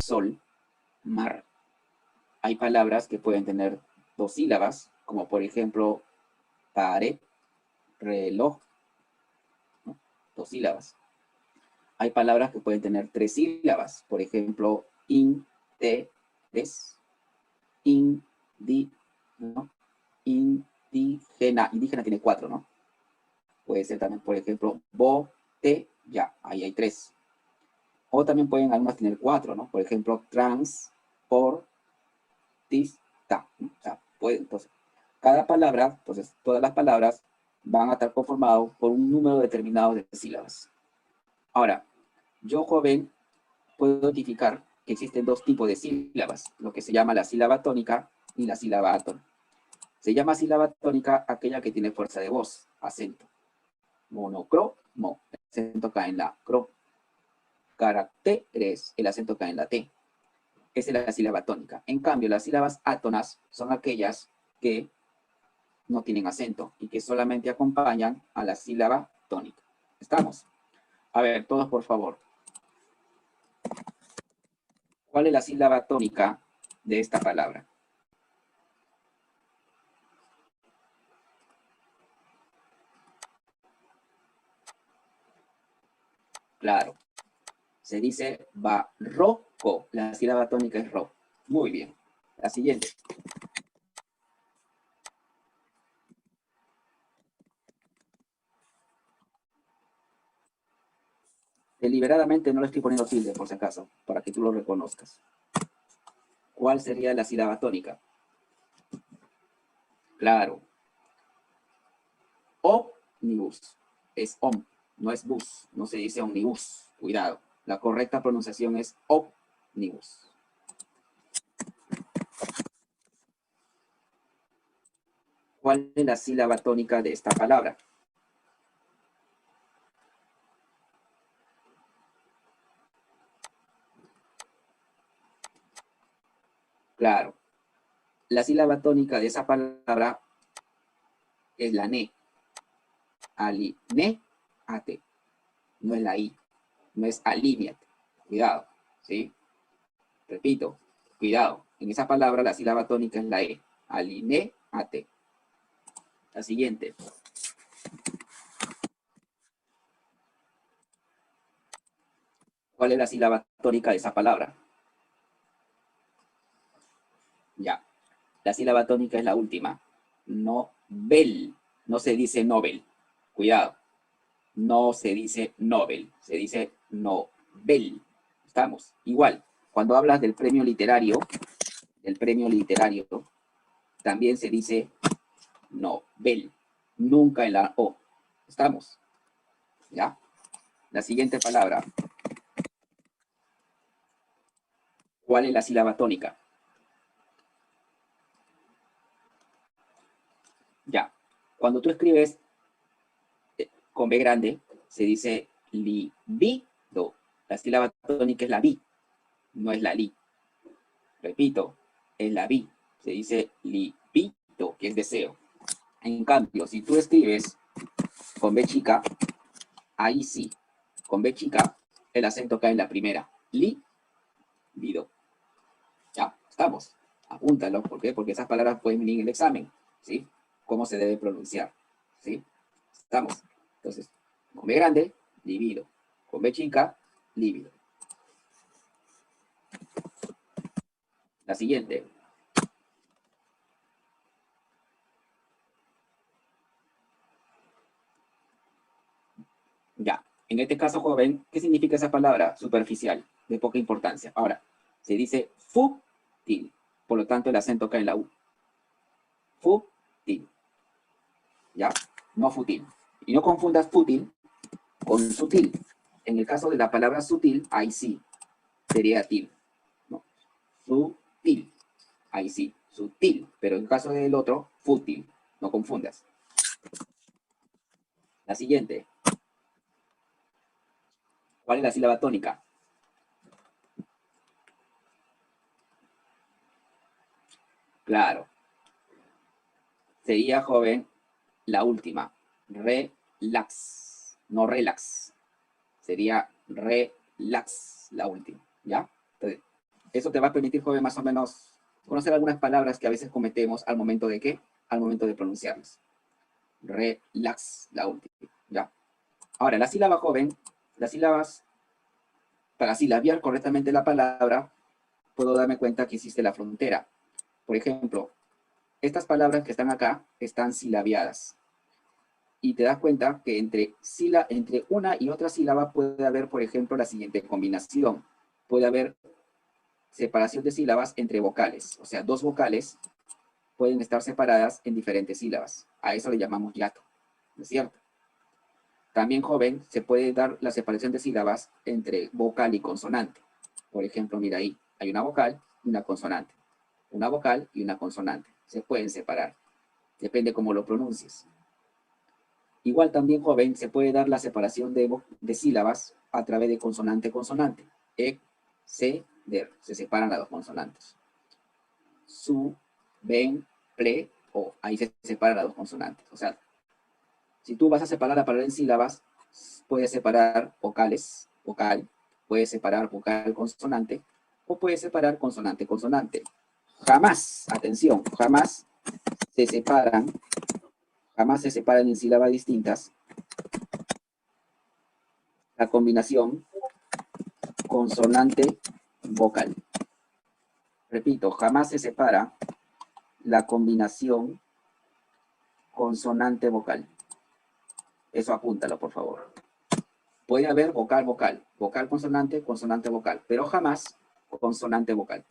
sol, mar. Hay palabras que pueden tener 2 sílabas, como por ejemplo, pared, reloj, ¿no? 2 sílabas. Hay palabras que pueden tener 3 sílabas, por ejemplo, interés, ¿no? Indígena. Indígena tiene 4, ¿no? Puede ser también, por ejemplo, botella, ahí hay 3. O también pueden algunas tener 4, ¿no? Por ejemplo, transportista, ¿no? O sea, puede, entonces, cada palabra, entonces, todas las palabras van a estar conformadas por un número determinado de sílabas. Ahora, yo, joven, puedo identificar que existen 2 tipos de sílabas, lo que se llama la sílaba tónica y la sílaba átona. Se llama sílaba tónica aquella que tiene fuerza de voz, acento. Monocromo, el acento cae en la cro. Caracteres, el acento cae en la T. Esa es la sílaba tónica. En cambio, las sílabas átonas son aquellas que no tienen acento y que solamente acompañan a la sílaba tónica. ¿Estamos? A ver, todos por favor. ¿Cuál es la sílaba tónica de esta palabra? Claro. Se dice barroco. La sílaba tónica es ro. Muy bien. La siguiente. Deliberadamente no le estoy poniendo tilde, por si acaso, para que tú lo reconozcas. ¿Cuál sería la sílaba tónica? Claro. Ómnibus. Es om, no es bus. No se dice omnibus. Cuidado. La correcta pronunciación es ómnibus. ¿Cuál es la sílaba tónica de esta palabra? Claro. La sílaba tónica de esa palabra es la ne. Alineate. No es la i. No es alíneate. Cuidado. ¿Sí? Repito. Cuidado. En esa palabra la sílaba tónica es la e. Alineate. La siguiente. ¿Cuál es la sílaba tónica de esa palabra? Ya. La sílaba tónica es la última. Nobel. No se dice Nobel. Cuidado. No se dice Nobel. Se dice Nobel. Estamos. Igual. Cuando hablas del premio literario, también se dice Nobel. Nunca en la O. ¿Estamos? ¿Ya? La siguiente palabra. ¿Cuál es la sílaba tónica? Ya. Cuando tú escribes con B grande, se dice libido. La sílaba tónica es la bi, no es la li. Repito, es la bi. Se dice libido, que es deseo. En cambio, si tú escribes con B chica, ahí sí. Con B chica, el acento cae en la primera. Libido. Ya, estamos. Apúntalo. ¿Por qué? Porque esas palabras pueden venir en el examen. ¿Sí? ¿Cómo se debe pronunciar? ¿Sí? Estamos. Entonces, con B grande, libido. Con B chica, líbido. La siguiente. Ya. En este caso, joven, ¿qué significa esa palabra? Superficial, de poca importancia. Ahora, se dice fútil. Por lo tanto, el acento cae en la U. Fútil. ¿Ya? No fútil. Y no confundas fútil con sutil. En el caso de la palabra sutil, ahí sí, sería til. ¿No? Sutil. Ahí sí, sutil. Pero en el caso del otro, fútil. No confundas. La siguiente. ¿Cuál es la sílaba tónica? Claro. Sería, joven, la última. Relax. No relax. Sería relax la última. ¿Ya? Entonces, Eso te va a permitir, joven, más o menos conocer algunas palabras que a veces cometemos al momento de ¿qué? Al momento de pronunciarlas. Relax, la última, ¿ya? Ahora, la sílaba, joven, las sílabas, para silabiar correctamente la palabra, puedo darme cuenta que existe la frontera. Por ejemplo, estas palabras que están acá están silabiadas. Y te das cuenta que entre una y otra sílaba puede haber, por ejemplo, la siguiente combinación. Puede haber separación de sílabas entre vocales. O sea, dos vocales pueden estar separadas en diferentes sílabas. A eso le llamamos hiato, ¿no es cierto? También, joven, se puede dar la separación de sílabas entre vocal y consonante. Por ejemplo, mira ahí, hay una vocal y una consonante. Una vocal y una consonante. Se pueden separar. Depende cómo lo pronuncies. Igual también, joven, se puede dar la separación de sílabas a través de consonante-consonante. E, C, der. Se separan las dos consonantes. Su, ven, ple, o. Ahí se separan las dos consonantes. O sea, si tú vas a separar la palabra en sílabas, puedes separar vocales, vocal, puedes separar vocal-consonante, o puedes separar consonante-consonante. Jamás, atención, jamás se separan en sílabas distintas la combinación consonante-vocal. Repito, jamás se separa la combinación consonante-vocal. Eso apúntalo, por favor. Puede haber vocal-vocal, vocal-consonante, consonante-vocal, pero jamás consonante-vocal.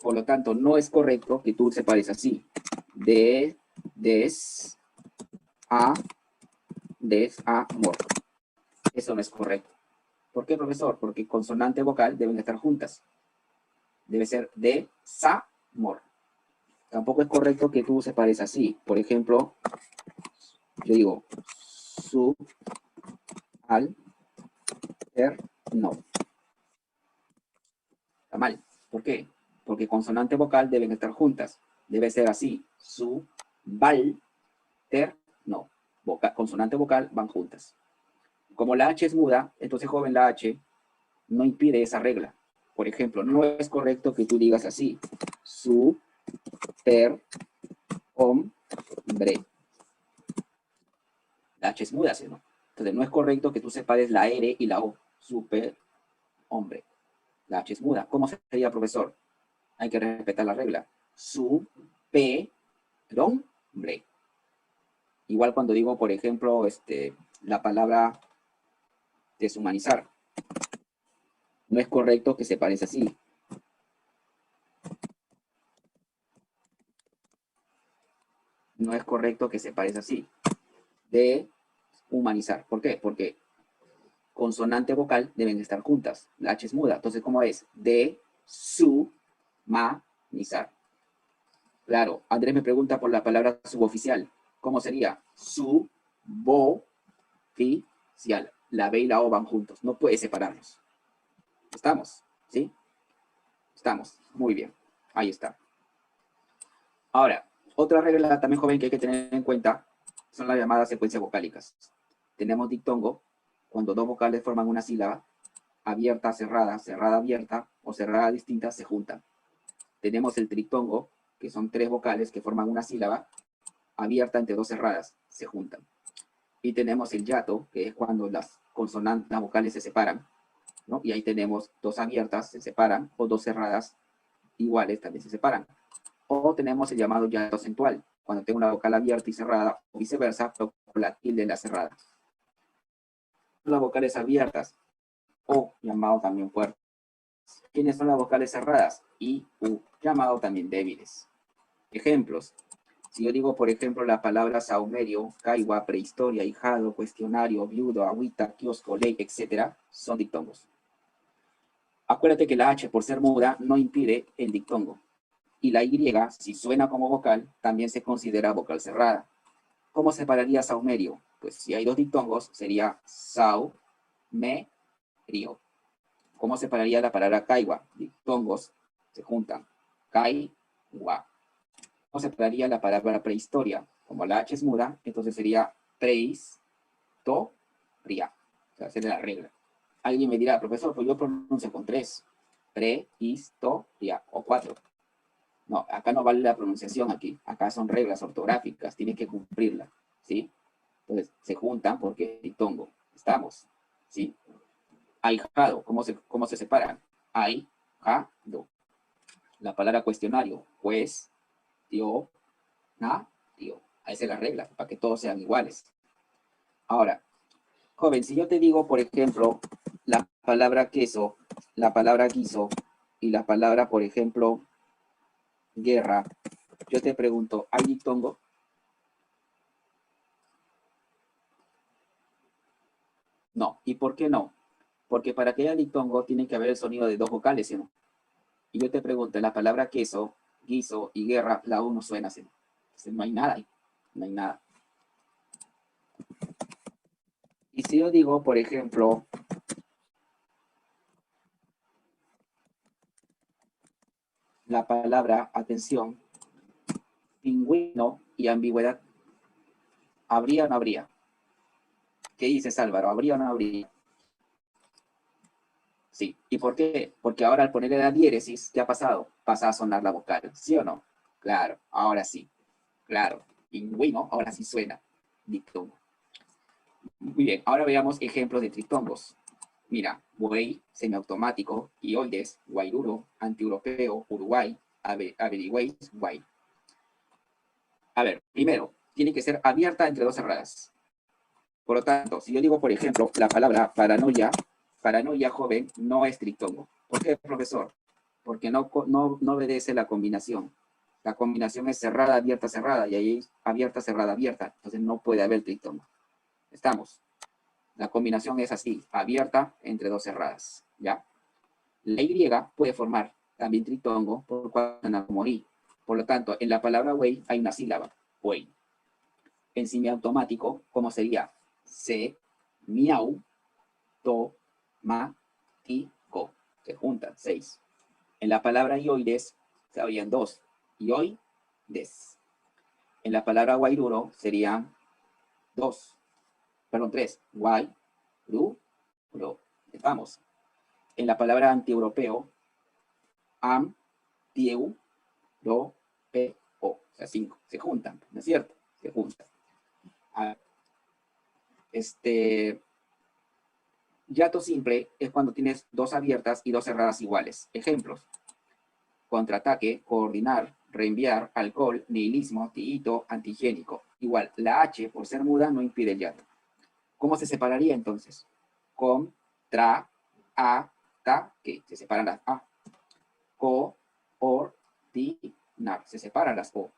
Por lo tanto, no es correcto que tú separes así. De, des, a, mor. Eso no es correcto. ¿Por qué, profesor? Porque consonante vocal deben estar juntas. Debe ser de, sa, mor. Tampoco es correcto que tú separes así. Por ejemplo, yo digo su, al, er, no. Está mal. ¿Por qué? Porque consonante vocal deben estar juntas. Debe ser así. Su, val, ter, no. Consonante vocal van juntas. Como la H es muda, entonces, joven, la H no impide esa regla. Por ejemplo, no es correcto que tú digas así. Su, per, hombre. La H es muda, ¿sí, no? Entonces, no es correcto que tú separes la R y la O. Super, hombre. La H es muda. ¿Cómo sería, profesor? Hay que respetar la regla. Su, pe, hombre. Igual cuando digo, por ejemplo, la palabra deshumanizar. No es correcto que separes así. No es correcto que separes así. De humanizar. ¿Por qué? Porque consonante vocal deben estar juntas. La H es muda. Entonces, ¿cómo es? De su ma nizar. Claro, Andrés me pregunta por la palabra suboficial. ¿Cómo sería? Su bo fi cial. La B y la O van juntos. No puedes separarlos. ¿Estamos? ¿Sí? Estamos. Muy bien. Ahí está. Ahora, otra regla también, joven, que hay que tener en cuenta son las llamadas secuencias vocálicas. Tenemos diptongo, cuando dos vocales forman una sílaba, abierta, cerrada, cerrada, abierta, o cerrada, distinta, se juntan. Tenemos el triptongo, que son tres vocales que forman una sílaba, abierta entre dos cerradas, se juntan. Y tenemos el hiato, que es cuando las consonantes, las vocales se separan, ¿no? Y ahí tenemos dos abiertas, se separan, o dos cerradas, iguales, también se separan. O tenemos el llamado hiato acentual, cuando tengo una vocal abierta y cerrada, o viceversa, pero con la tilde en la cerrada. Las vocales abiertas, o llamado también fuerte. ¿Quiénes son las vocales cerradas? I, U, llamado también débiles. Ejemplos. Si yo digo, por ejemplo, la palabra saumerio, caigua, prehistoria, hijado, cuestionario, viudo, agüita, kiosco, ley, etc., son dictongos. Acuérdate que la H, por ser muda, no impide el dictongo. Y la Y, si suena como vocal, también se considera vocal cerrada. ¿Cómo separaría saumerio? Pues si hay dos dictongos, sería sau, me, rio. ¿Cómo separaría la palabra caigua? Dictongos se juntan. Kai, gua. ¿Cómo separaría la palabra prehistoria? Como la H es muda, entonces sería preis, to, ria. O sea, sería la regla. Alguien me dirá, profesor, pues yo pronuncio con tres. prehistoria, o 4. No, acá no vale la pronunciación aquí. Acá son reglas ortográficas, tienes que cumplirlas, ¿sí? Entonces, se juntan porque diptongo. Estamos, ¿sí? Ahijado, ¿cómo se separan? Ahijado. La palabra cuestionario, pues, tío, tío. Esa es la regla, para que todos sean iguales. Ahora, joven, si yo te digo, por ejemplo, la palabra queso, la palabra guiso y la palabra, por ejemplo, guerra, yo te pregunto, ¿hay diptongo? No. ¿Y por qué no? Porque para que haya diptongo tiene que haber el sonido de dos vocales, ¿sí no? Y yo te pregunto, en la palabra queso, guiso y guerra, la U no suena así. Entonces, no hay nada ahí. No hay nada. Y si yo digo, por ejemplo, la palabra, atención, pingüino y ambigüedad, ¿habría o no habría? ¿Qué dices, Álvaro? ¿Habría o no habría? Sí. ¿Y por qué? Porque ahora al ponerle la diéresis, ¿qué ha pasado? Pasa a sonar la vocal, ¿sí o no? Claro, ahora sí. Claro. Pingüino, ahora sí suena. Dictongo. Muy bien, ahora veamos ejemplos de triptongos. Mira, buey, semiautomático, ioides, guairuro, antieuropeo, Uruguay, averigüéis, guay. A ver, primero, tiene que ser abierta entre dos cerradas. Por lo tanto, si yo digo, por ejemplo, la palabra paranoia, paranoia joven no es triptongo. ¿Por qué, profesor? Porque no obedece la combinación. La combinación es cerrada, abierta, cerrada, y ahí abierta, cerrada, abierta. Entonces no puede haber triptongo. ¿Estamos? La combinación es así, abierta entre dos cerradas, ¿ya? La Y puede formar también triptongo por cuando como I. Por lo tanto, en la palabra güey hay una sílaba, güey. En semiautomático, ¿cómo sería? Se, miau, to, ma, ti, co. Se juntan, 6. En la palabra ioides se habrían 2. Ioi, des. En la palabra guairuro serían 2. Perdón, 3. Guay, ru, ro. Vamos. En la palabra antieuropeo, am, tieu, do, pe, o. O sea, 5. Se juntan, ¿no es cierto? Se juntan. Yato simple es cuando tienes dos abiertas y dos cerradas iguales. Ejemplos. Contraataque, coordinar, reenviar, alcohol, nihilismo, tiito, antigénico. Igual, la H, por ser muda, no impide el yato. ¿Cómo se separaría entonces? Con, tra, a, ta, que se separan las A. Co, or, ti, nar, se separan las O.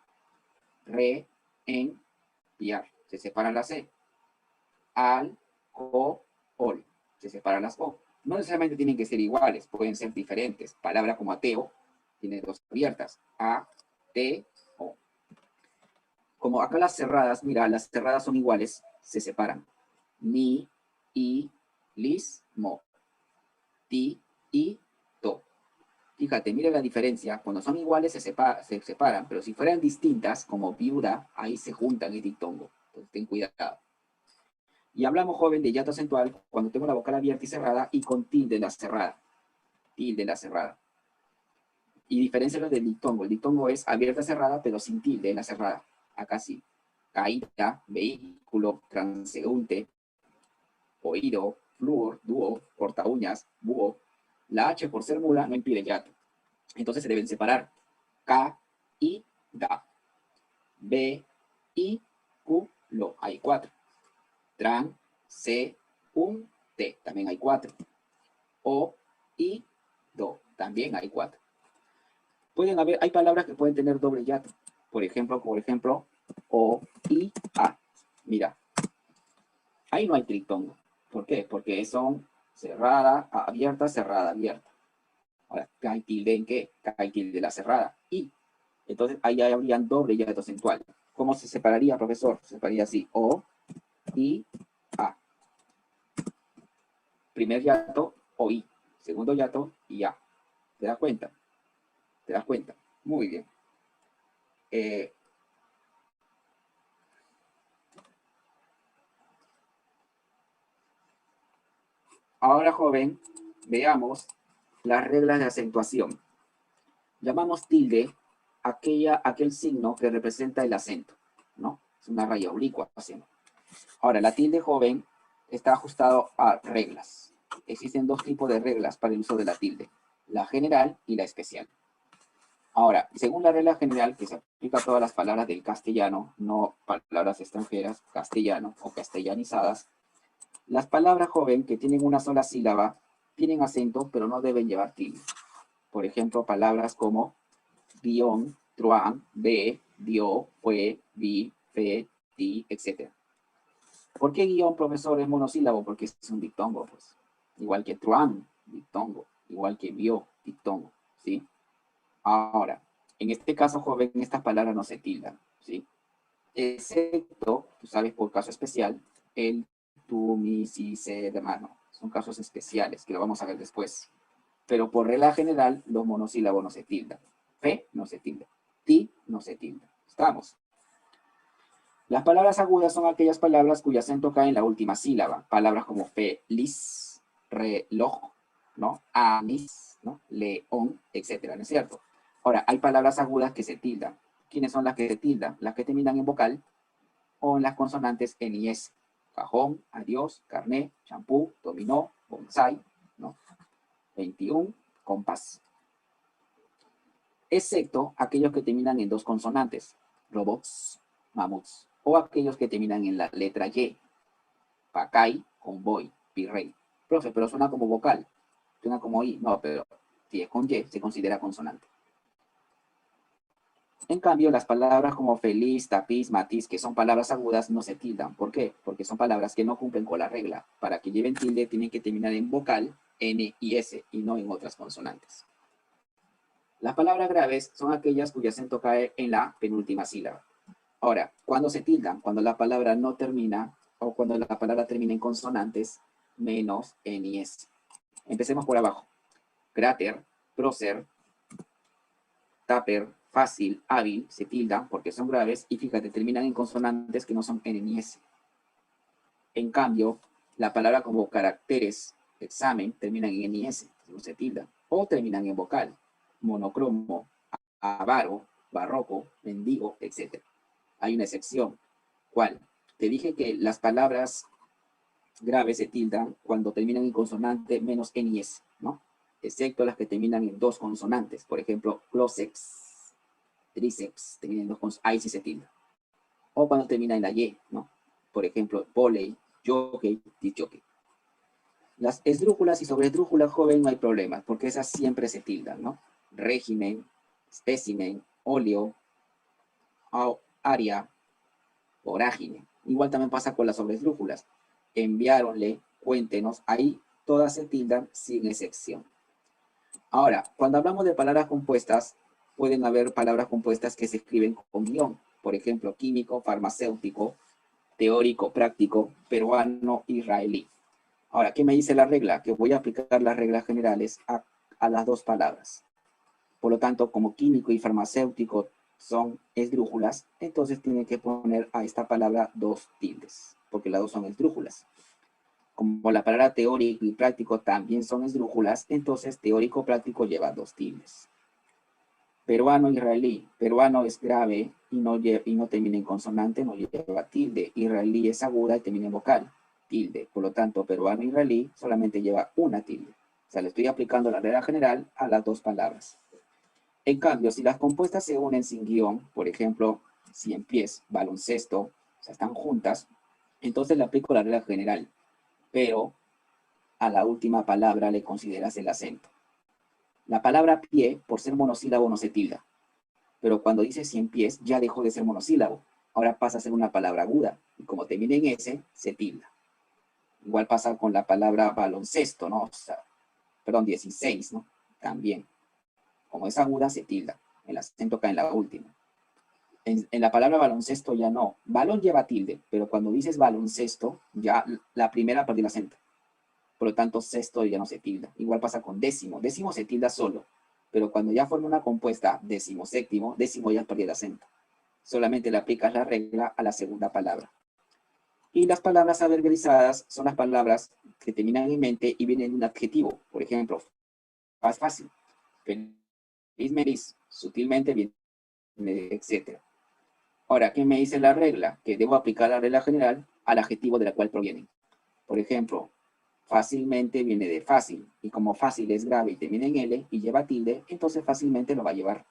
Re, en, piar, se separan las E. Al, co, ol, se separan las O. No necesariamente tienen que ser iguales, pueden ser diferentes. Palabra como ateo tiene dos abiertas. A, T, O. Como acá las cerradas, mira, las cerradas son iguales, se separan. Ni, i, lis, mo. Ti, i, to. Fíjate, mira la diferencia. Cuando son iguales se separan, pero si fueran distintas, como viuda, ahí se juntan y dictongo. Entonces ten cuidado. Y hablamos, joven, de hiato acentual cuando tengo la vocal abierta y cerrada y con tilde la cerrada. Tilde la cerrada. Y diferencia lo del dictongo. El dictongo es abierta cerrada, pero sin tilde en la cerrada. Acá sí. Caída, vehículo, transeúnte, oído, flúor, dúo, corta uñas, búho. La H por ser muda no impide hiato. Entonces se deben separar. K, I, da. B, I, Q, lo. Hay 4. Tran, C, un, T. También hay 4. O, I, do. También hay 4. Hay palabras que pueden tener doble hiato. Por ejemplo, o, i, a. Mira, ahí no hay triptongo. ¿Por qué? Porque son cerrada, abierta, cerrada, abierta. Ahora, ¿hay tilde en qué? Hay tilde la cerrada. Y. Entonces, ahí habrían doble hiato acentual. ¿Cómo se separaría, profesor? Se separaría así. O, i, a. Primer hiato, o, i. Segundo hiato, y a. ¿Te das cuenta? ¿Te das cuenta? Muy bien. Ahora, joven, veamos las reglas de acentuación. Llamamos tilde aquel signo que representa el acento, ¿no? Es una raya oblicua. Ahora, la tilde joven está ajustado a reglas. Existen dos tipos de reglas para el uso de la tilde, la general y la especial. Ahora, según la regla general, que se aplica a todas las palabras del castellano, no palabras extranjeras, castellano o castellanizadas, las palabras joven que tienen una sola sílaba tienen acento, pero no deben llevar tilde. Por ejemplo, palabras como guión, truán, ve, dio, fue, vi, fe, ti, etc. ¿Por qué guión, profesor, es monosílabo? Porque es un diptongo, pues. Igual que truán, diptongo. Igual que vio, diptongo, ¿sí? Ahora, en este caso, joven, estas palabras no se tildan, ¿sí? Excepto, tú sabes, por caso especial, el, tú, mi, si, se, hermano. Son casos especiales que lo vamos a ver después. Pero por regla general, los monosílabos no se tildan. Fe no se tilda. Ti no se tilda. ¿Estamos? Las palabras agudas son aquellas palabras cuyo acento cae en la última sílaba. Palabras como feliz, reloj, ¿no? Anís, ¿no? León, etcétera, ¿no es cierto? Ahora, hay palabras agudas que se tildan. ¿Quiénes son las que se tildan? Las que terminan en vocal o en las consonantes N y S. Cajón, adiós, carné, champú, dominó, bonsai, ¿no? 21, compás. Excepto aquellos que terminan en dos consonantes. Robots, mamuts. O aquellos que terminan en la letra Y. Pacay, convoy, virrey. Profe, pero suena como vocal. Suena como I. No, pero si es con Y, se considera consonante. En cambio, las palabras como feliz, tapiz, matiz, que son palabras agudas, no se tildan. ¿Por qué? Porque son palabras que no cumplen con la regla. Para que lleven tilde, tienen que terminar en vocal, N y S, y no en otras consonantes. Las palabras graves son aquellas cuyo acento cae en la penúltima sílaba. Ahora, ¿cuándo se tildan? Cuando la palabra no termina, o cuando la palabra termina en consonantes, menos, N y S. Empecemos por abajo. Cráter, prócer, tupper, fácil, hábil, se tildan porque son graves y fíjate, terminan en consonantes que no son N ni S. En cambio, la palabra como caracteres, examen, terminan en N y S, no se tildan. O terminan en vocal, monocromo, avaro, barroco, mendigo, etc. Hay una excepción. ¿Cuál? Te dije que las palabras graves se tildan cuando terminan en consonante menos N y S, ¿no? Excepto las que terminan en dos consonantes. Por ejemplo, clósex, tríceps, terminan en dos consonantes. Ahí sí se tilda. O cuando termina en la Y, ¿no? Por ejemplo, volei, jockey, disjockey. Las esdrújulas y sobresdrújulas, joven, no hay problema, porque esas siempre se tildan, ¿no? Régimen, espécimen, óleo, área, vorágine. Igual también pasa con las sobresdrújulas. Enviáronle, cuéntenos, ahí todas se tildan sin excepción. Ahora, cuando hablamos de palabras compuestas, pueden haber palabras compuestas que se escriben con guión. Por ejemplo, químico, farmacéutico, teórico, práctico, peruano, israelí. Ahora, ¿qué me dice la regla? Que voy a aplicar las reglas generales a las dos palabras. Por lo tanto, como químico y farmacéutico son esdrújulas, entonces tienen que poner a esta palabra dos tildes, porque las dos son esdrújulas. Como la palabra teórico y práctico también son esdrújulas, entonces teórico práctico lleva dos tildes. Peruano, israelí. Peruano es grave y no termina en consonante, no lleva tilde. Israelí es aguda y termina en vocal, tilde. Por lo tanto, peruano, israelí solamente lleva una tilde. O sea, le estoy aplicando la regla general a las dos palabras. En cambio, si las compuestas se unen sin guión, por ejemplo, si en pies, baloncesto, o sea, están juntas, entonces le aplico la regla general, pero a la última palabra le consideras el acento. La palabra pie, por ser monosílabo, no se tilda, pero cuando dice 100 pies ya dejó de ser monosílabo, ahora pasa a ser una palabra aguda, y como termina en S, se tilda. Igual pasa con la palabra baloncesto, ¿no? O sea, perdón, 16, ¿no? También. Como es aguda, se tilda. El acento cae en la última. En la palabra baloncesto ya no. Balón lleva tilde, pero cuando dices baloncesto, ya la primera perdió el acento. Por lo tanto, sexto ya no se tilda. Igual pasa con décimo. Décimo se tilda solo, pero cuando ya forma una compuesta décimo séptimo, décimo ya perdió el acento. Solamente le aplicas la regla a la segunda palabra. Y las palabras adverbializadas son las palabras que terminan en mente y vienen de un adjetivo. Por ejemplo, fácil. Felizmente, sutilmente viene de etcétera. Ahora, ¿qué me dice la regla? Que debo aplicar la regla general al adjetivo de la cual proviene. Por ejemplo, fácilmente viene de fácil, y como fácil es grave y termina en L y lleva tilde, entonces fácilmente lo va a llevar.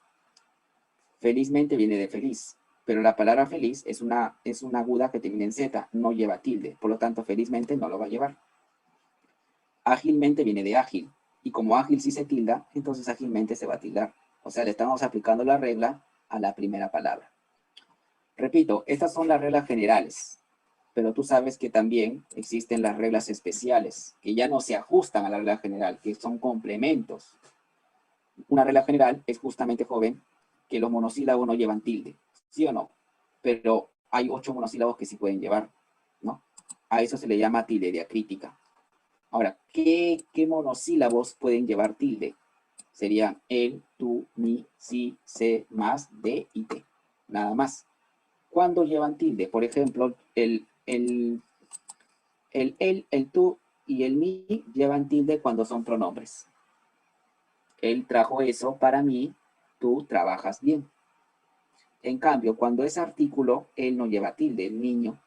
Felizmente viene de feliz, pero la palabra feliz es una aguda que termina en Z, no lleva tilde, por lo tanto felizmente no lo va a llevar. Ágilmente viene de ágil, y como ágil sí se tilda, entonces ágilmente se va a tildar. O sea, le estamos aplicando la regla a la primera palabra. Repito, estas son las reglas generales, pero tú sabes que también existen las reglas especiales, que ya no se ajustan a la regla general, que son complementos. Una regla general es justamente, joven, que los monosílabos no llevan tilde, ¿sí o no? Pero hay 8 monosílabos que sí pueden llevar, ¿no? A eso se le llama tilde diacrítica. Ahora, ¿qué monosílabos pueden llevar tilde? Serían el, tú, mi, si, se, más, de y te. Nada más. ¿Cuándo llevan tilde? Por ejemplo, el tú y el mi llevan tilde cuando son pronombres. Él trajo eso para mí, tú trabajas bien. En cambio, cuando es artículo, él no lleva tilde, el niño.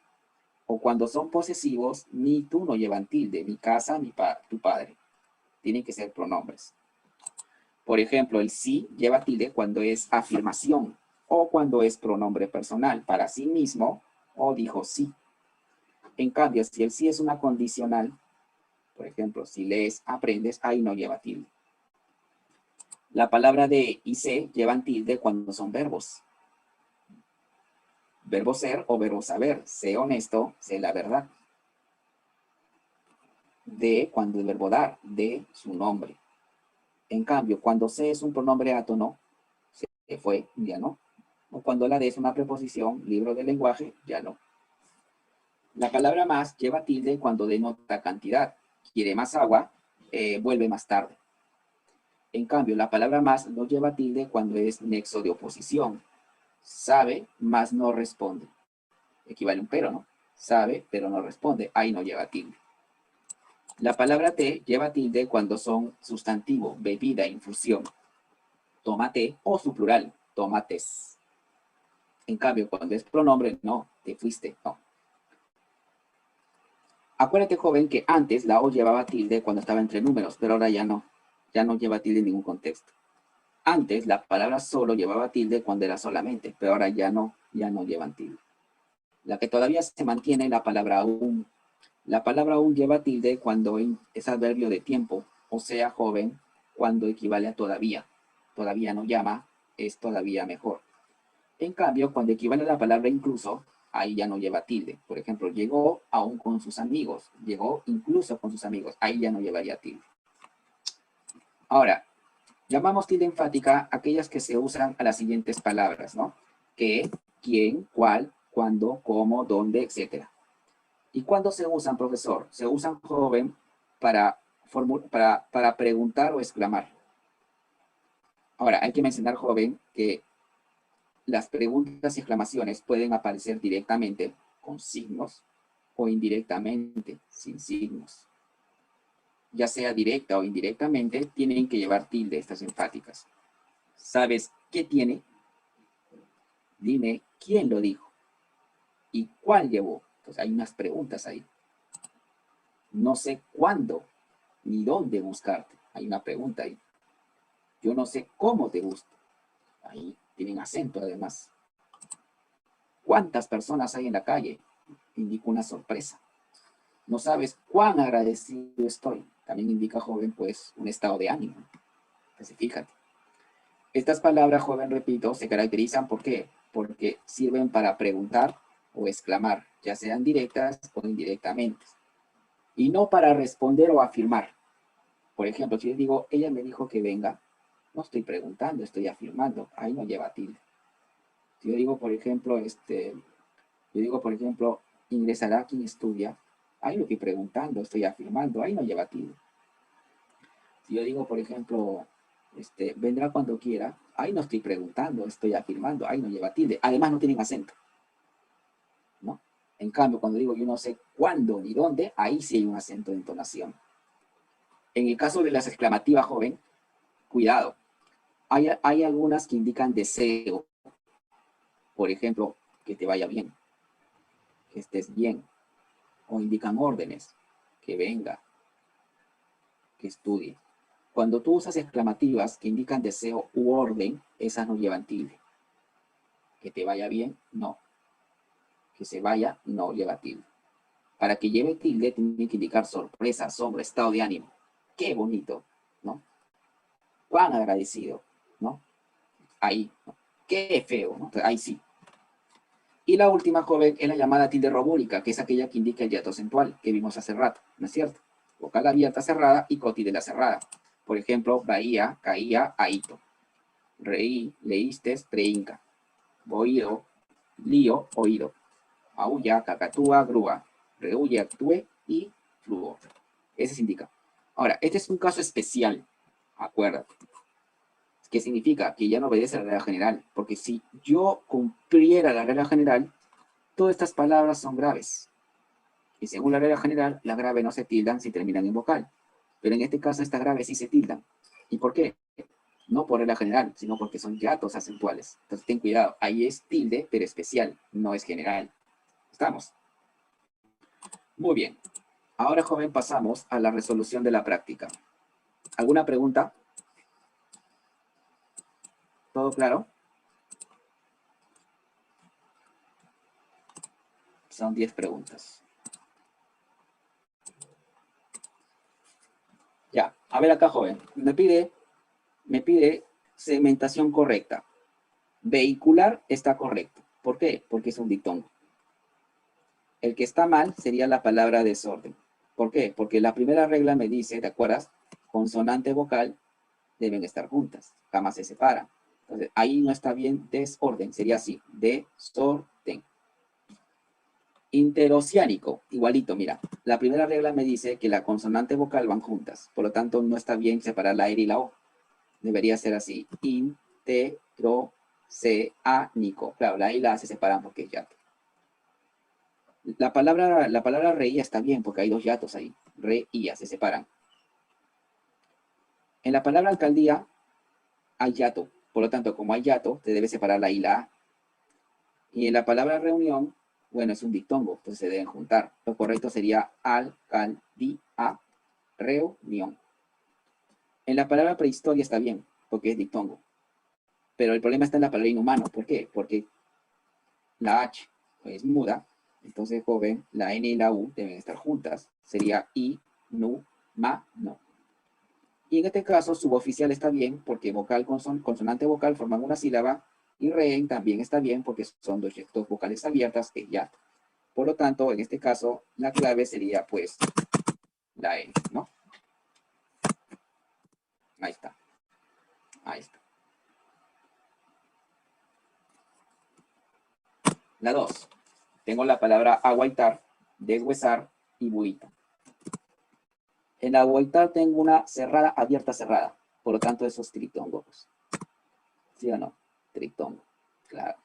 O cuando son posesivos, ni tú no llevan tilde, mi casa, tu padre. Tienen que ser pronombres. Por ejemplo, el sí lleva tilde cuando es afirmación o cuando es pronombre personal para sí mismo o dijo sí. En cambio, si el sí es una condicional, por ejemplo, si lees, aprendes, ahí no lleva tilde. La palabra de y se llevan tilde cuando son verbos. Verbo ser o verbo saber. Sé honesto, sé la verdad. De cuando el verbo dar, de su nombre. En cambio, cuando se es un pronombre átono, se fue, ya no. O cuando la de es una preposición, libro del lenguaje, ya no. La palabra más lleva tilde cuando denota cantidad. Quiere más agua, vuelve más tarde. En cambio, la palabra más no lleva tilde cuando es nexo de oposición. Sabe, más no responde. Equivale a un pero, ¿no? Sabe, pero no responde. Ahí no lleva tilde. La palabra té lleva tilde cuando son sustantivo, bebida, infusión. Tómate o su plural, tomates. En cambio, cuando es pronombre, no, te fuiste, no. Acuérdate, joven, que antes la O llevaba tilde cuando estaba entre números, pero ahora ya no. Ya no lleva tilde en ningún contexto. Antes la palabra solo llevaba tilde cuando era solamente, pero ahora ya no llevan tilde. La que todavía se mantiene es la palabra aún. La palabra aún lleva tilde cuando es adverbio de tiempo, o sea, joven, cuando equivale a todavía. Todavía no llama, es todavía mejor. En cambio, cuando equivale a la palabra incluso, ahí ya no lleva tilde. Por ejemplo, llegó aún con sus amigos, llegó incluso con sus amigos, ahí ya no llevaría tilde. Ahora, llamamos tilde enfática aquellas que se usan a las siguientes palabras, ¿no? ¿Qué, quién, cuál, cuándo, cómo, dónde, etc. ¿Y cuándo se usan, profesor? Se usan, joven, para preguntar o exclamar. Ahora, hay que mencionar, joven, que las preguntas y exclamaciones pueden aparecer directamente con signos o indirectamente sin signos. Ya sea directa o indirectamente, tienen que llevar tilde estas enfáticas. ¿Sabes qué tiene? Dime quién lo dijo y cuál llevó. Entonces hay unas preguntas ahí. No sé cuándo ni dónde buscarte. Hay una pregunta ahí. Yo no sé cómo te gusta. Ahí tienen acento además. ¿Cuántas personas hay en la calle? Indica una sorpresa. No sabes cuán agradecido estoy. También indica, joven, pues, un estado de ánimo. Entonces, fíjate. Estas palabras, joven, repito, se caracterizan ¿por qué? Porque sirven para preguntar o exclamar, ya sean directas o indirectamente. Y no para responder o afirmar. Por ejemplo, si les digo, ella me dijo que venga, no estoy preguntando, estoy afirmando. Ahí no lleva tilde. Si yo digo, por ejemplo, ingresará quien estudia, ahí lo estoy preguntando, estoy afirmando, ahí no lleva tilde. Si yo digo, por ejemplo, vendrá cuando quiera, ahí no estoy preguntando, estoy afirmando, ahí no lleva tilde. Además no tienen acento, ¿no? En cambio, cuando digo yo no sé cuándo ni dónde, ahí sí hay un acento de entonación. En el caso de las exclamativas, joven, cuidado. Hay algunas que indican deseo. Por ejemplo, que te vaya bien, que estés bien. O indican órdenes, que venga, que estudie. Cuando tú usas exclamativas que indican deseo u orden, esas no llevan tilde. Que te vaya bien, no. Que se vaya, no lleva tilde. Para que lleve tilde, tiene que indicar sorpresa, asombro, estado de ánimo. Qué bonito, ¿no? Cuán agradecido, ¿no? Ahí, ¿no? Qué feo, ¿no? Ahí sí. Y la última, joven, es la llamada tilde robórica, que es aquella que indica el hiato acentual, que vimos hace rato, ¿no es cierto? Vocal abierta cerrada y cotilde la cerrada. Por ejemplo, bahía, caía, aito. Reí, leíste, preinca. Boído, lío, oído. Aulla, cacatúa, grúa. Rehuye, actúe y fluo. Ese se indica. Ahora, este es un caso especial, acuérdate. ¿Qué significa? Que ya no obedece a la regla general. Porque si yo cumpliera la regla general, todas estas palabras son graves. Y según la regla general, las graves no se tildan si terminan en vocal. Pero en este caso, estas graves sí se tildan. ¿Y por qué? No por regla general, sino porque son hiatos acentuales. Entonces, ten cuidado. Ahí es tilde, pero especial, no es general. ¿Estamos? Muy bien. Ahora, joven, pasamos a la resolución de la práctica. ¿Alguna pregunta? ¿Todo claro? Son 10 preguntas. Ya, a ver acá, joven. Me pide segmentación correcta. Vehicular está correcto. ¿Por qué? Porque es un dictongo. El que está mal sería la palabra desorden. ¿Por qué? Porque la primera regla me dice, ¿te acuerdas? Consonante vocal deben estar juntas, jamás se separan. Entonces, ahí no está bien desorden, sería así, desorden. Interoceánico, igualito, mira. La primera regla me dice que la consonante vocal van juntas, por lo tanto no está bien separar la R y la O. Debería ser así, interoceánico. Claro, la I y la A se separan porque es yato. La palabra reía está bien porque hay dos yatos ahí, re y ya se separan. En la palabra alcaldía hay yato, por lo tanto, como hay yato, te debe separar la I y la A. Y en la palabra reunión, bueno, es un dictongo, entonces se deben juntar. Lo correcto sería alcaldía, reunión. En la palabra prehistoria está bien, porque es dictongo. Pero el problema está en la palabra inhumano. ¿Por qué? Porque la H es muda, entonces, joven, la N y la U deben estar juntas. Sería I, nu, ma, no. Y en este caso, suboficial está bien, porque vocal, consonante vocal forman una sílaba, y rehén también está bien, porque son dos vocales abiertas, que ya. Por lo tanto, en este caso, la clave sería, pues, la N, ¿no? Ahí está. Ahí está. La 2. Tengo la palabra aguaitar, deshuesar y buita. En aguaitar tengo una cerrada, abierta, cerrada. Por lo tanto, eso es trictongo. Pues. ¿Sí o no? Trictongo. Claro.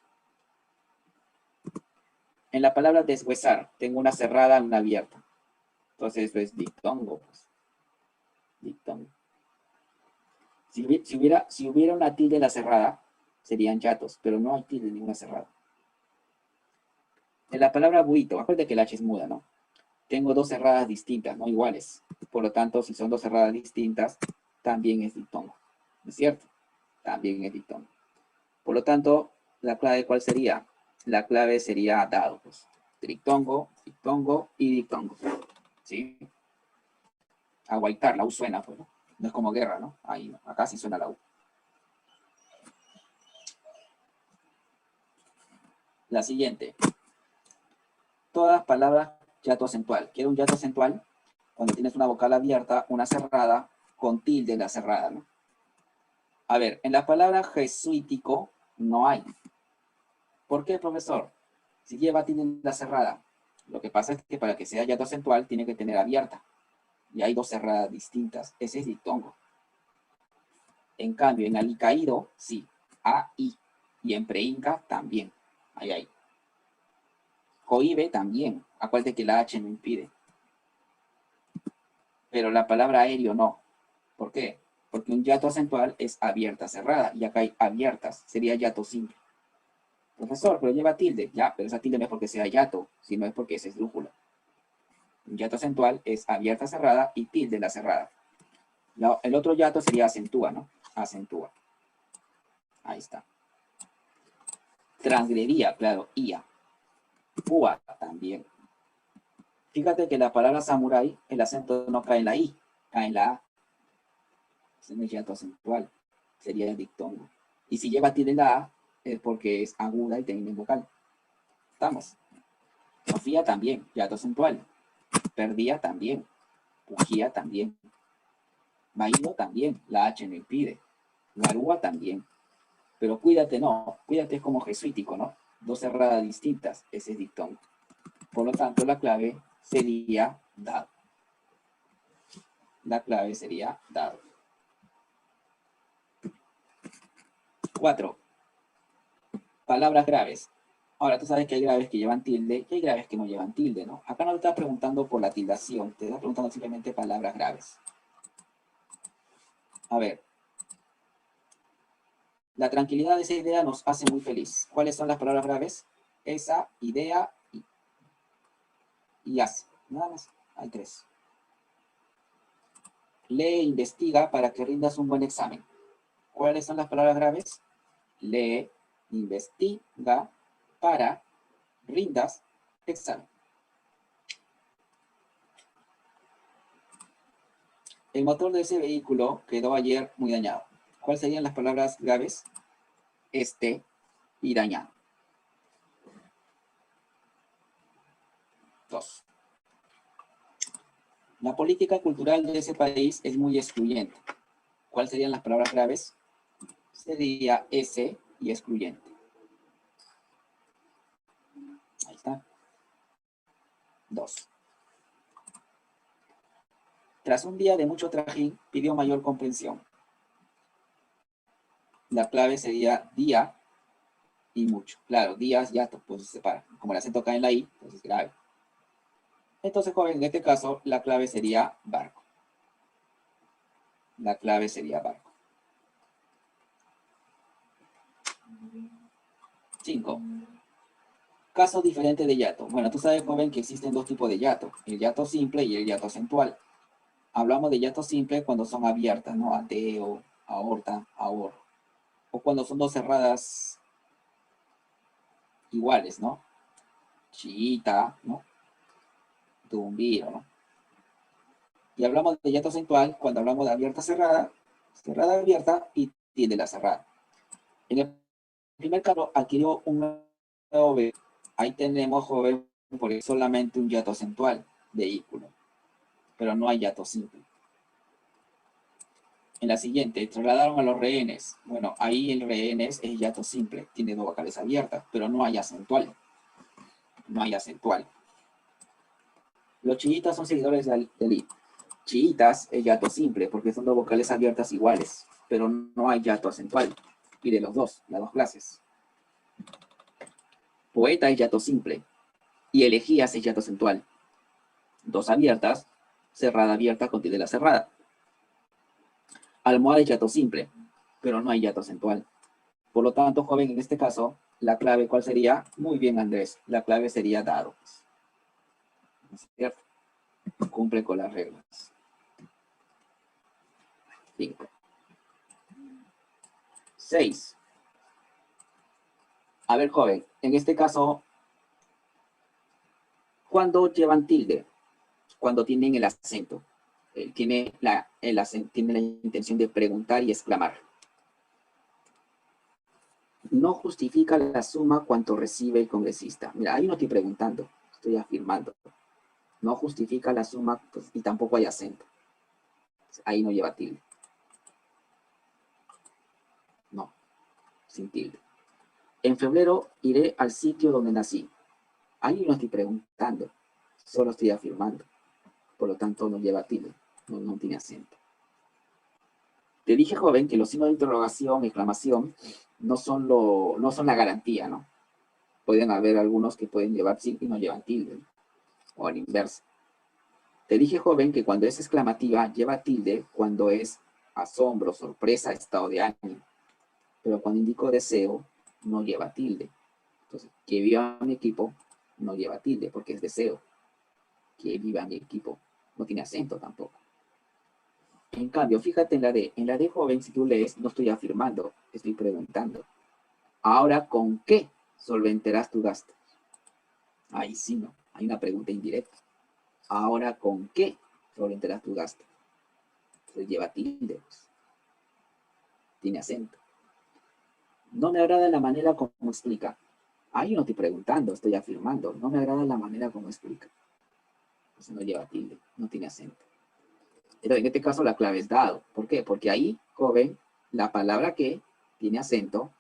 En la palabra deshuesar tengo una cerrada, una abierta. Entonces, eso es dictongo. Pues. Dictongo. Si hubiera una tilde en la cerrada, serían yatos, pero no hay tilde en ninguna cerrada. En la palabra buito, acuérdate que el H es muda, ¿no? Tengo dos cerradas distintas, no iguales. Por lo tanto, si son dos cerradas distintas, también es dictongo. ¿No es cierto? También es dictongo. Por lo tanto, ¿la clave cuál sería? La clave sería dado. Pues. Trictongo, dictongo y dictongo. ¿Sí? Aguaitar, la U suena, pues, ¿no? No es como guerra, ¿no? Ahí no. Acá sí suena la U. La siguiente. Todas palabras yato acentual. Quiero un yato acentual cuando tienes una vocal abierta, una cerrada, con tilde en la cerrada, ¿no? A ver, en la palabra jesuítico no hay. ¿Por qué, profesor? Si lleva tilde en la cerrada. Lo que pasa es que para que sea yato acentual tiene que tener abierta. Y hay dos cerradas distintas. Ese es dictongo. En cambio, en alicaído, sí. A, I. Y en preinca también. Ahí hay. Cohibe también. Acuérdate que la H no impide. Pero la palabra aéreo no. ¿Por qué? Porque un hiato acentual es abierta, cerrada, y acá hay abiertas, sería hiato simple. Profesor, pero lleva tilde. Ya, pero esa tilde no es porque sea hiato, sino es porque es esdrújula. Un hiato acentual es abierta, cerrada, y tilde la cerrada. El otro hiato sería acentúa, ¿no? Acentúa. Ahí está. Transgredía, claro, ia. Ua también. Fíjate que la palabra samurái, el acento no cae en la i, cae en la a. Es un hiato acentual. Sería el dictongo. Y si lleva tilde en la a, es porque es aguda y termina en vocal. ¿Estamos? Sofía también, hiato acentual. Perdía también. Pugía también. Maído también, la H no impide. Garúa también. Pero cuídate, no. Cuídate es como jesuítico, ¿no? Dos cerradas distintas, ese es dictongo. Por lo tanto, la clave sería dado. La clave sería dado. 4. Palabras graves. Ahora, tú sabes que hay graves que llevan tilde y hay graves que no llevan tilde, ¿no? Acá no te está preguntando por la tildación, te está preguntando simplemente palabras graves. A ver. La tranquilidad de esa idea nos hace muy feliz. ¿Cuáles son las palabras graves? Esa, idea y hace. Nada más. Hay 3. Lee e investiga para que rindas un buen examen. ¿Cuáles son las palabras graves? Lee, investiga para rindas examen. El motor de ese vehículo quedó ayer muy dañado. ¿Cuáles serían las palabras graves? Y dañado. 2. La política cultural de ese país es muy excluyente. ¿Cuáles serían las palabras graves? Sería ese y excluyente. Ahí está. 2. Tras un día de mucho trajín, pidió mayor comprensión. La clave sería día y mucho. Claro, días ya pues se separa. Como el acento cae en la i, pues es grave. Entonces, joven, en este caso, la clave sería barco. La clave sería barco. 5. Caso diferente de hiato. Bueno, tú sabes, joven, que existen 2 tipos de hiato. El hiato simple y el hiato acentual. Hablamos de hiato simple cuando son abiertas, ¿no? Ateo, aorta, aor. O cuando son 2 cerradas iguales, ¿no? Chiita, ¿no? Tumbiro, ¿no? Y hablamos de hiato acentual cuando hablamos de abierta, cerrada, cerrada, abierta y tiende la cerrada. En el primer caso adquirió un nuevo vehículo. Ahí tenemos, joven, porque solamente un hiato acentual, vehículo, pero no hay hiato simple. En la siguiente, trasladaron a los rehenes. Bueno, ahí el rehenes es hiato simple, tiene 2 vocales abiertas, pero no hay acentual. No hay acentual. Los chiitas son seguidores del I. Chiitas es hiato simple, porque son 2 vocales abiertas iguales, pero no hay hiato acentual. Y de los dos, las 2 clases. Poeta es hiato simple, y elegías es hiato acentual. 2 abiertas, cerrada abierta con tilde la cerrada. Almohada es hiato simple, pero no hay hiato acentual. Por lo tanto, joven, en este caso, la clave, ¿cuál sería? Muy bien, Andrés. La clave sería dado. ¿No es cierto? Cumple con las reglas. 5. 6. A ver, joven, en este caso, ¿cuándo llevan tilde? Cuando tienen el acento. Tiene la intención de preguntar y exclamar. No justifica la suma cuanto recibe el congresista. Mira, ahí no estoy preguntando, estoy afirmando. No justifica la suma pues, y tampoco hay acento. Ahí no lleva tilde. No, sin tilde. En febrero iré al sitio donde nací. Ahí no estoy preguntando, solo estoy afirmando. Por lo tanto, no lleva tilde, no tiene acento. Te dije, joven, que los signos de interrogación, exclamación, no son la garantía, ¿no? Pueden haber algunos que pueden llevar sí y no llevan tilde, ¿no? O al inverso. Te dije, joven, que cuando es exclamativa lleva tilde cuando es asombro, sorpresa, estado de ánimo. Pero cuando indico deseo, no lleva tilde. Entonces, que viva mi equipo no lleva tilde porque es deseo. Que viva mi equipo no tiene acento tampoco. En cambio, fíjate en la de joven, si tú lees, no estoy afirmando, estoy preguntando. Ahora, ¿con qué solventarás tu gasto? Ahí sí, no. Hay una pregunta indirecta. Ahora, ¿con qué solventarás tu gasto? Entonces lleva tilde, pues. Tiene acento. No me agrada la manera como explica. Ahí no estoy preguntando, estoy afirmando. No me agrada la manera como explica. Entonces no lleva tilde, no tiene acento. Entonces, en este caso la clave es dado. ¿Por qué? Porque ahí, joven, la palabra que tiene acento.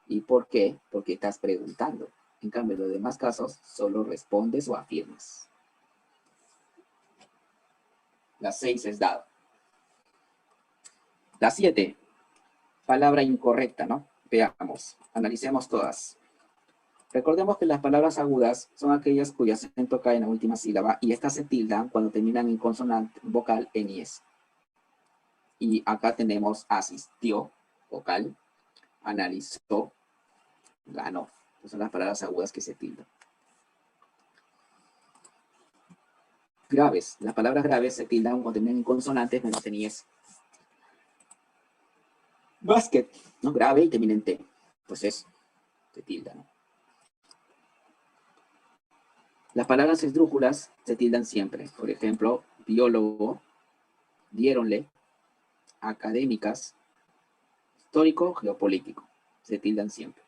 ¿Y por qué? Porque estás preguntando. En cambio, en los demás casos, solo respondes o afirmas. La 6 es dado. La 7, palabra incorrecta, ¿no? Veamos, analicemos todas. Recordemos que las palabras agudas son aquellas cuyo acento cae en la última sílaba y estas se tildan cuando terminan en consonante vocal en IES. Y acá tenemos asistió, vocal, analizó, ganó. Esas son las palabras agudas que se tildan. Graves. Las palabras graves se tildan cuando terminan en consonantes menos en IES. Basket, ¿no? Grave y termina en T. Pues eso, se tilda, ¿no? Las palabras esdrújulas se tildan siempre. Por ejemplo, biólogo, diéronle, académicas, histórico, geopolítico. Se tildan siempre.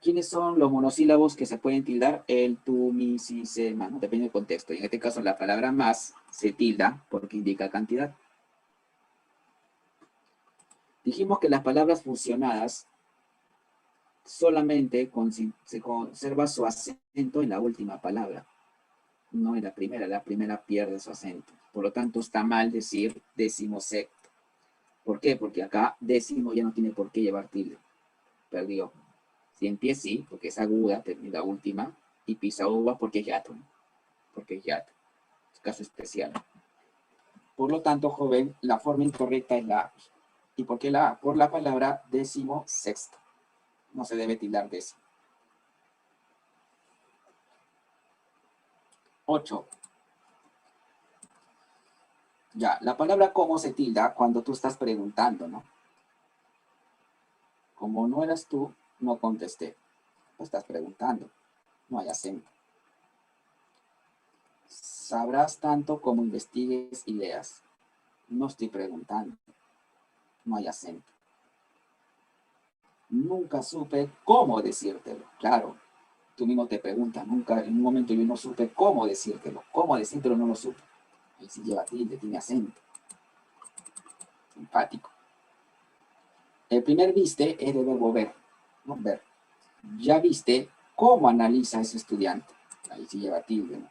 ¿Quiénes son los monosílabos que se pueden tildar? El, tú, mi, si, se, ma, ¿no? Depende del contexto. Y en este caso la palabra más se tilda porque indica cantidad. Dijimos que las palabras fusionadas solamente se conserva su acento en la última palabra. No en la primera pierde su acento. Por lo tanto, está mal decir decimosexto. ¿Por qué? Porque acá décimo ya no tiene por qué llevar tilde. Perdió. Si en pie sí, porque es aguda, termina la última, y pisa uva porque es yato. Porque es yato. Es caso especial. Por lo tanto, joven, la forma incorrecta es la A. ¿Y por qué la A? Por la palabra decimosexto. No se debe tildar décimo. 8. Ya, la palabra cómo se tilda cuando tú estás preguntando, ¿no? Como no eras tú, no contesté. Lo estás preguntando. No hay acento. Sabrás tanto como investigues y leas. No estoy preguntando. No hay acento. Nunca supe cómo decírtelo. Claro, tú mismo te preguntas. Nunca, en un momento yo no supe cómo decírtelo. Cómo decírtelo no lo supe. Ahí sí lleva tilde, tiene acento. Empático. El primer viste es de verbo ver. No ver. Ya viste cómo analiza ese estudiante. Ahí sí lleva tilde, ¿no?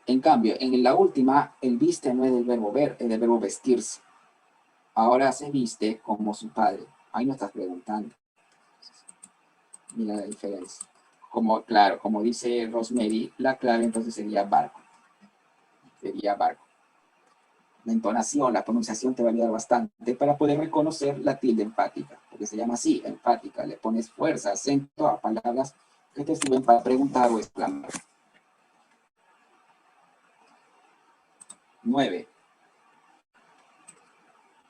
En cambio, en la última, el viste no es del verbo ver, es del verbo vestirse. Ahora se viste como su padre. Ahí no estás preguntando. Mira la diferencia. Como, claro, como dice Rosemary, la clave entonces sería barco. Sería barco. La entonación, la pronunciación te va a ayudar bastante para poder reconocer la tilde empática, porque se llama así, empática. Le pones fuerza, acento a palabras que te sirven para preguntar o exclamar. 9.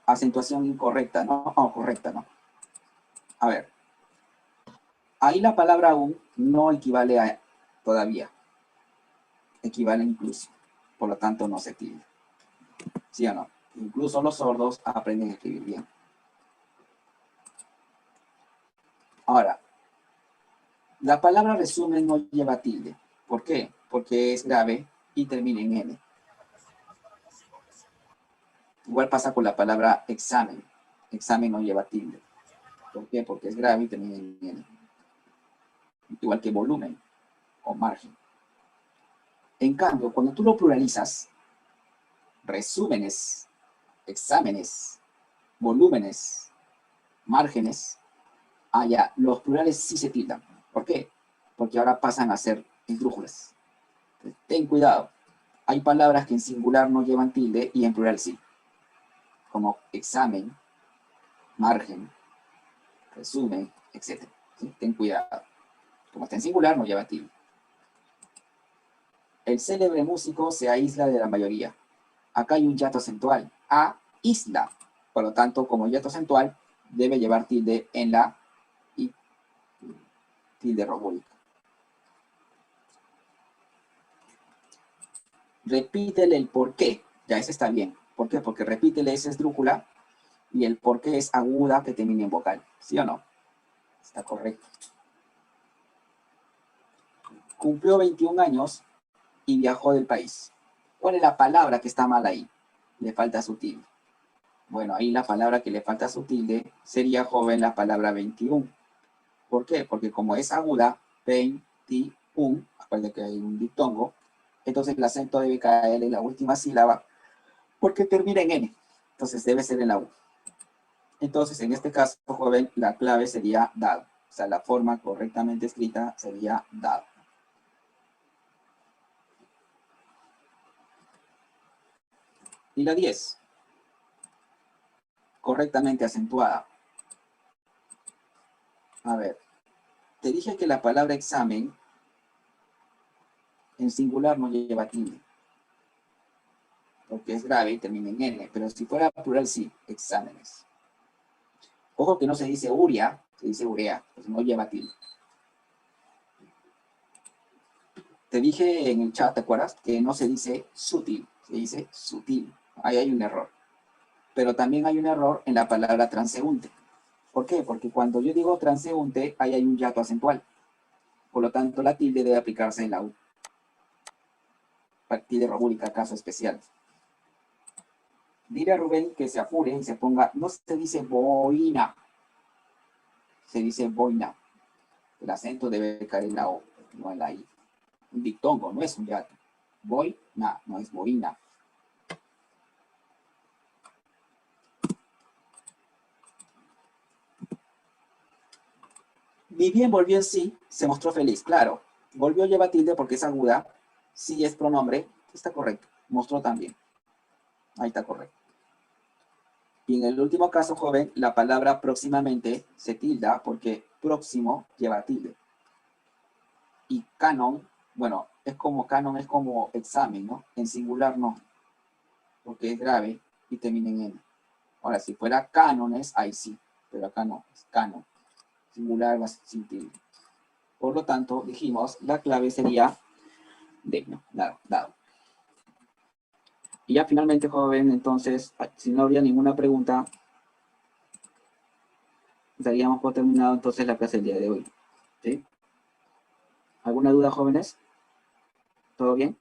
Acentuación incorrecta, ¿no? O correcta, ¿no? A ver. Ahí la palabra aún no equivale a todavía. Equivale incluso. Por lo tanto, no se tilda. ¿Sí o no? Incluso los sordos aprenden a escribir bien. Ahora, la palabra resumen no lleva tilde. ¿Por qué? Porque es grave y termina en N. Igual pasa con la palabra examen. Examen no lleva tilde. ¿Por qué? Porque es grave y termina en N. Igual que volumen o margen. En cambio, cuando tú lo pluralizas, resúmenes, exámenes, volúmenes, márgenes, los plurales sí se tildan. ¿Por qué? Porque ahora pasan a ser esdrújulas. Ten cuidado. Hay palabras que en singular no llevan tilde y en plural sí. Como examen, margen, resumen, etc. ¿Sí? Ten cuidado. Como está en singular, no lleva tilde. El célebre músico se aísla de la mayoría. Acá hay un hiato acentual. A, isla. Por lo tanto, como hiato acentual, debe llevar tilde en la I, tilde robólica. Repítele el por qué. Ya, ese está bien. ¿Por qué? Porque repítele esa esdrújula y el por qué es aguda que termina en vocal. ¿Sí o no? Está correcto. Cumplió 21 años y viajó del país. ¿Cuál es la palabra que está mal ahí? Le falta su tilde. Bueno, ahí la palabra que le falta su tilde sería, joven, la palabra 21. ¿Por qué? Porque como es aguda, 21, acuérdense que hay un diptongo, entonces el acento debe caer en la última sílaba porque termina en N. Entonces debe ser en la U. Entonces, en este caso, joven, la clave sería dado. O sea, la forma correctamente escrita sería dado. Y la 10, correctamente acentuada. A ver, te dije que la palabra examen en singular no lleva tilde, porque es grave y termina en N, pero si fuera plural sí, exámenes. Ojo que no se dice uria, se dice urea, pues no lleva tilde. Te dije en el chat, ¿te acuerdas? Que no se dice sutil, se dice sutil. Ahí hay un error. Pero también hay un error en la palabra transeúnte. ¿Por qué? Porque cuando yo digo transeúnte, ahí hay un hiato acentual. Por lo tanto, la tilde debe aplicarse en la U. Tilde robólica, caso especial. Dile a Rubén que se apure y se ponga, no se dice boina, se dice boina. El acento debe caer en la O, no en la I. Un diptongo, no es un hiato. Boina, no es boina. Ni bien volvió en sí, se mostró feliz. Claro, volvió lleva tilde porque es aguda. Sí es pronombre, está correcto. Mostró también. Ahí está correcto. Y en el último caso, joven, la palabra próximamente se tilda porque próximo lleva tilde. Y canon, bueno, canon es como examen, ¿no? En singular no, porque es grave y termina en N. Ahora, si fuera cánones, ahí sí, pero acá no, es canon. Singular va sin tilde. Por lo tanto, dijimos, la clave sería D, ¿no? Dado. Y ya finalmente, joven, entonces, si no habría ninguna pregunta, daríamos por terminado entonces la clase del día de hoy. ¿Sí? ¿Alguna duda, jóvenes? ¿Todo bien?